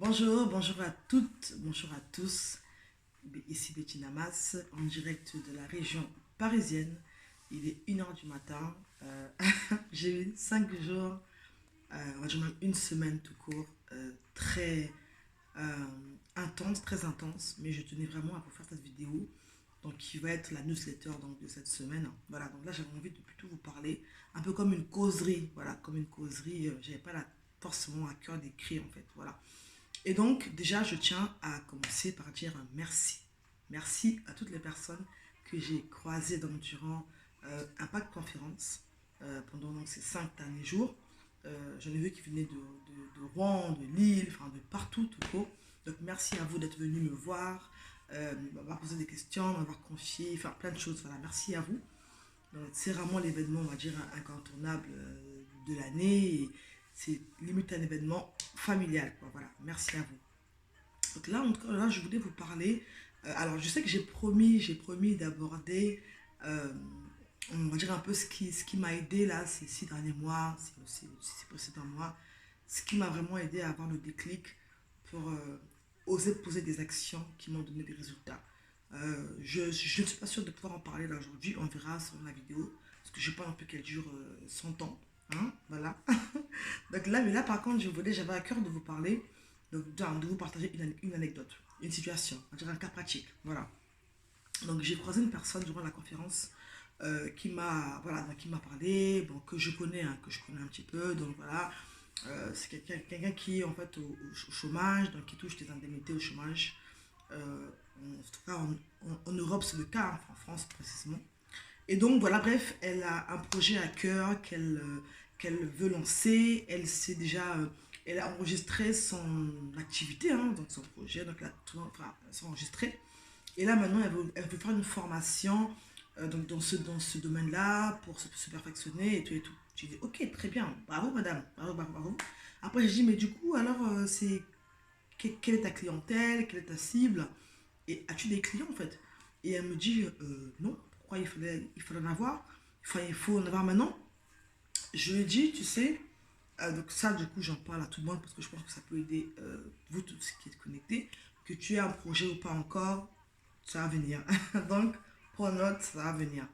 Bonjour, bonjour à toutes, bonjour à tous. Ici Betty Namas, en direct de la région parisienne. Il est 1 heure du matin. J'ai eu 5 jours, on va dire même une semaine tout court, très euh, intense, très intense. Mais je tenais vraiment à vous faire cette vidéo, donc qui va être la newsletter donc, de cette semaine. Voilà, donc là j'avais envie de plutôt vous parler, un peu comme une causerie. Voilà, comme une causerie. J'avais pas forcément à cœur d'écrire en fait. Voilà. Et donc, déjà, je tiens à commencer par dire un merci. Merci à toutes les personnes que j'ai croisées donc, durant Impact Conférence pendant donc, ces 5 derniers jours. J'en ai vu qui venaient de Rouen, de Lille, enfin de partout, tout court. Donc, merci à vous d'être venus me voir, m'avoir posé des questions, m'avoir confié, faire plein de choses. Voilà, merci à vous. C'est vraiment l'événement, on va dire, incontournable de l'année. C'est limite un événement familial. Quoi. Voilà, merci à vous. Donc là, en tout cas, là, je voulais vous parler. Alors, je sais que j'ai promis d'aborder, euh, on va dire un peu ce qui m'a aidé là ces 6 derniers mois, ces précédents mois, ce qui m'a vraiment aidé à avoir le déclic pour oser poser des actions qui m'ont donné des résultats. Je ne suis pas sûre de pouvoir en parler là aujourd'hui, on verra sur la vidéo, parce que je ne sais pas non plus qu'elle dure 100 ans. Hein, voilà. Donc là, mais là par contre, j'avais à cœur de vous parler, de vous partager une anecdote, une situation, on dirait un cas pratique. Voilà. Donc j'ai croisé une personne durant la conférence qui m'a parlé, bon, que je connais, hein, que je connais un petit peu. Donc voilà, c'est quelqu'un qui est en fait au chômage, donc qui touche des indemnités au chômage. En tout cas, en Europe, c'est le cas, hein, en France précisément. Et donc voilà, bref, elle a un projet à cœur qu'elle veut lancer. Elle a enregistré son activité, hein, donc son projet, donc enfin, elle s'est enregistrée. Et là maintenant, elle veut faire une formation donc dans ce domaine-là pour se perfectionner et tout et tout. J'ai dit, ok, très bien, bravo madame, bravo, bravo, bravo. Après, j'ai dit, mais du coup, alors, quelle est ta clientèle, quelle est ta cible et as-tu des clients en fait? Et elle me dit, non, pourquoi il fallait en avoir? Enfin, il faut en avoir maintenant. Je lui ai dit, tu sais, donc ça, du coup, j'en parle à tout le monde parce que je pense que ça peut aider vous tous qui êtes connectés, que tu aies un projet ou pas encore, ça va venir. Donc, prends note, ça va venir.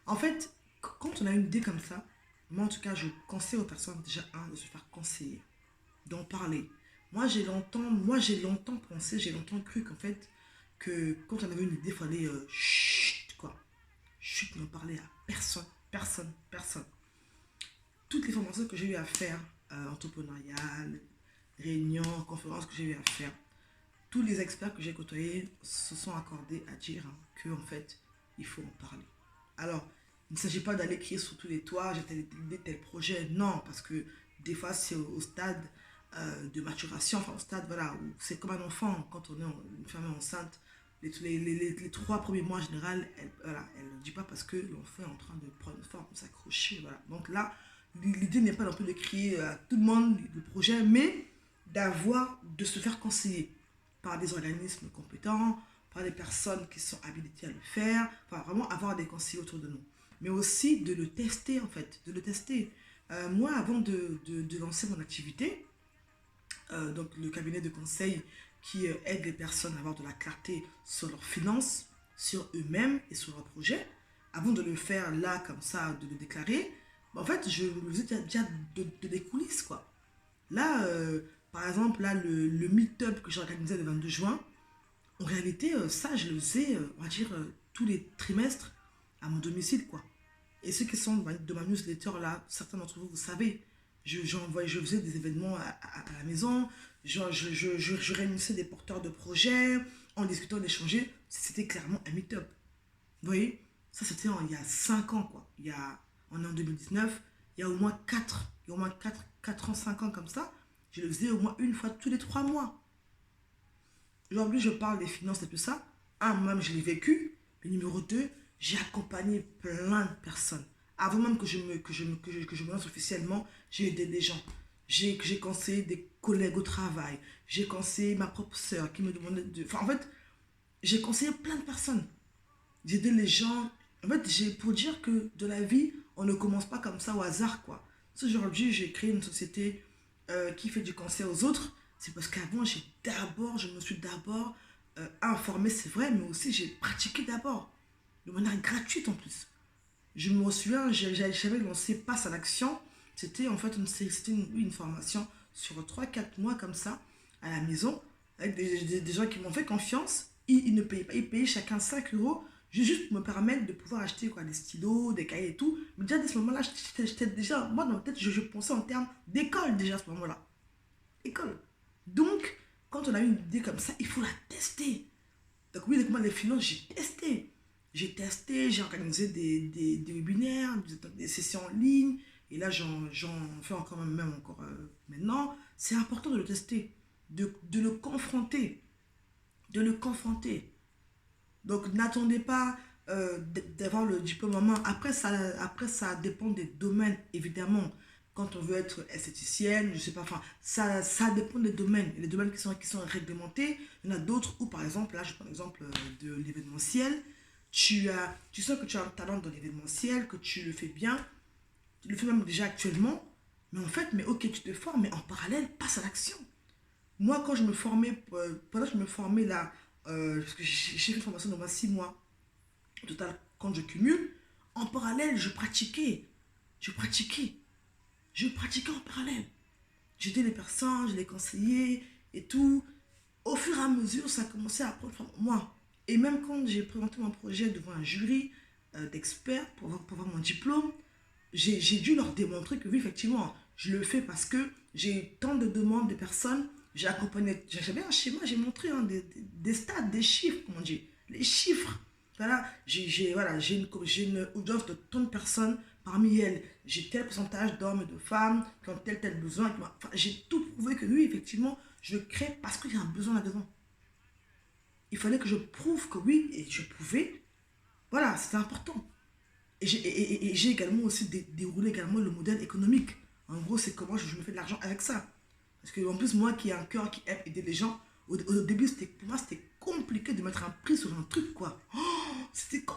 En fait, quand on a une idée comme ça, moi en tout cas, je conseille aux personnes déjà, un, de se faire conseiller, d'en parler. Moi j'ai longtemps pensé, j'ai longtemps cru qu'en fait, que quand on avait une idée, il fallait chut, quoi. Chut, n'en parler à personne, personne, personne. Toutes les formations que j'ai eu à faire, entrepreneuriales, réunions, conférences que j'ai eu à faire, tous les experts que j'ai côtoyés se sont accordés à dire hein, que en fait, il faut en parler. Alors, il ne s'agit pas d'aller crier sur tous les toits, j'ai telle idée, tel projet, non, parce que des fois c'est au stade de maturation, enfin au stade voilà, où c'est comme un enfant quand on est une femme enceinte. Les 3 premiers mois en général, elle ne dit pas parce que l'enfant est en train de prendre forme, s'accrocher. Voilà. Donc là, l'idée n'est pas non plus de crier à tout le monde le projet, mais de se faire conseiller par des organismes compétents, par des personnes qui sont habilitées à le faire, enfin vraiment avoir des conseillers autour de nous. Mais aussi de le tester en fait, de le tester. Moi, avant de lancer mon activité, donc le cabinet de conseil qui aide les personnes à avoir de la clarté sur leurs finances, sur eux-mêmes et sur leurs projets, avant de le faire là, comme ça, de le déclarer, en fait, je le faisais déjà des coulisses, quoi. Là, par exemple, là, le meet-up que j'ai organisé le 22 juin, en réalité, ça, je le faisais, on va dire, tous les trimestres à mon domicile, quoi. Et ceux qui sont de ma newsletter, là, certains d'entre vous, vous savez, je faisais des événements à la maison, je réunissais des porteurs de projets, en discutant, d'échanger. C'était clairement un meet-up. Vous voyez, ça, c'était il y a 5 ans, quoi. On est en 2019, il y a au moins 4, il y a au moins 4 ans, 5 ans comme ça. Je le faisais au moins une fois tous les 3 mois. Aujourd'hui, je parle des finances et tout ça. Un, moi-même, je l'ai vécu. Mais numéro 2, j'ai accompagné plein de personnes. Avant même que je me lance officiellement, j'ai aidé des gens. J'ai conseillé des collègues au travail. J'ai conseillé ma propre soeur qui me demandait de... Enfin, en fait, j'ai conseillé plein de personnes. J'ai aidé les gens. En fait, pour dire que de la vie, on ne commence pas comme ça au hasard, quoi. Aujourd'hui, j'ai créé une société qui fait du conseil aux autres. C'est parce qu'avant, je me suis d'abord informée, c'est vrai, mais aussi j'ai pratiqué d'abord, de manière gratuite en plus. Je me souviens, j'avais lancé Passe à l'action. C'était en fait une formation sur 3 4 mois comme ça, à la maison, avec des gens qui m'ont fait confiance. Ils ne payaient pas, ils payaient chacun 5 euros, juste pour me permettre de pouvoir acheter quoi, des stylos, des cahiers et tout. Mais déjà, dès ce moment-là, j'étais déjà, moi dans ma tête, je pensais en termes d'école déjà à ce moment-là. École. Donc, quand on a une idée comme ça, il faut la tester. Donc oui, avec moi, les finances, j'ai testé. J'ai testé, j'ai organisé des webinaires, des sessions en ligne. Et là, j'en fais encore même encore maintenant. C'est important de le tester, de le confronter. De le confronter. Donc n'attendez pas d'avoir le diplôme en main. Après, ça dépend des domaines, évidemment. Quand on veut être esthéticienne, je sais pas, enfin, ça dépend des domaines. Il y a des domaines qui sont réglementés. Il y en a d'autres où, par exemple, là, je prends l'exemple de l'événementiel. Tu sens que tu as un talent dans l'événementiel, que tu le fais bien, tu le fais même déjà actuellement. Mais en fait, mais ok, tu te formes, mais en parallèle, passe à l'action. Moi, quand je me formais, pendant que je me formais là, parce que j'ai fait une formation de 6 mois, au total, quand je cumule, en parallèle, je pratiquais. Je pratiquais. Je pratiquais en parallèle. J'aidais les personnes, je les conseillais et tout. Au fur et à mesure, ça a commencé à prendre forme en moi. Et même quand j'ai présenté mon projet devant un jury d'experts pour avoir mon diplôme, j'ai dû leur démontrer que oui, effectivement, je le fais parce que j'ai tant de demandes de personnes. J'ai accompagné, j'avais un schéma, j'ai montré hein, des stats, des chiffres, comment on dit, les chiffres. Voilà, j'ai une audience de tant de personnes. Parmi elles, j'ai tel pourcentage d'hommes et de femmes qui ont tel besoin. Enfin, j'ai tout prouvé que oui, effectivement, je crée parce qu'il y a un besoin là-dedans. Il fallait que je prouve que oui, et je pouvais. Voilà, c'était important. Et j'ai également aussi déroulé également le modèle économique. En gros, c'est comment je me fais de l'argent avec ça. Parce que en plus, moi qui ai un cœur qui aime aider les gens, au début, pour moi, c'était compliqué de mettre un prix sur un truc, quoi. Oh,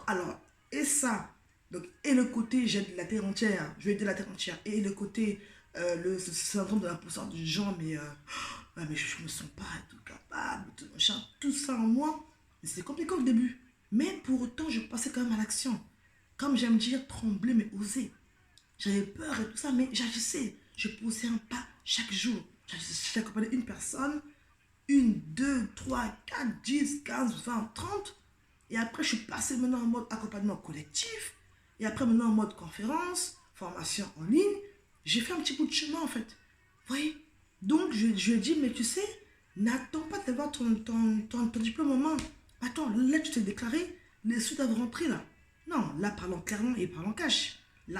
alors, et ça, donc, et le côté j'aide la terre entière, je vais aider la terre entière, et le côté, ce syndrome de l'imposteur du genre, mais, ouais, mais je me sens pas tout capable, tout machin, tout ça en moi. Mais c'était compliqué au début. Mais pour autant, je passais quand même à l'action. Comme j'aime dire, trembler, mais oser. J'avais peur et tout ça, mais j'agissais. Je posais un pas chaque jour. J'accompagnais une personne, une, deux, trois, quatre, 10, 15, 20, 30. Et après, je suis passé maintenant en mode accompagnement collectif. Et après, maintenant en mode conférence, formation en ligne. J'ai fait un petit bout de chemin en fait. Vous voyez. Donc, je lui ai dit, mais tu sais, n'attends pas d'avoir ton diplôme en main. Attends, là, tu t'es déclaré, les sous doivent rentrer là. Non, là, parlons clairement et parlons cash.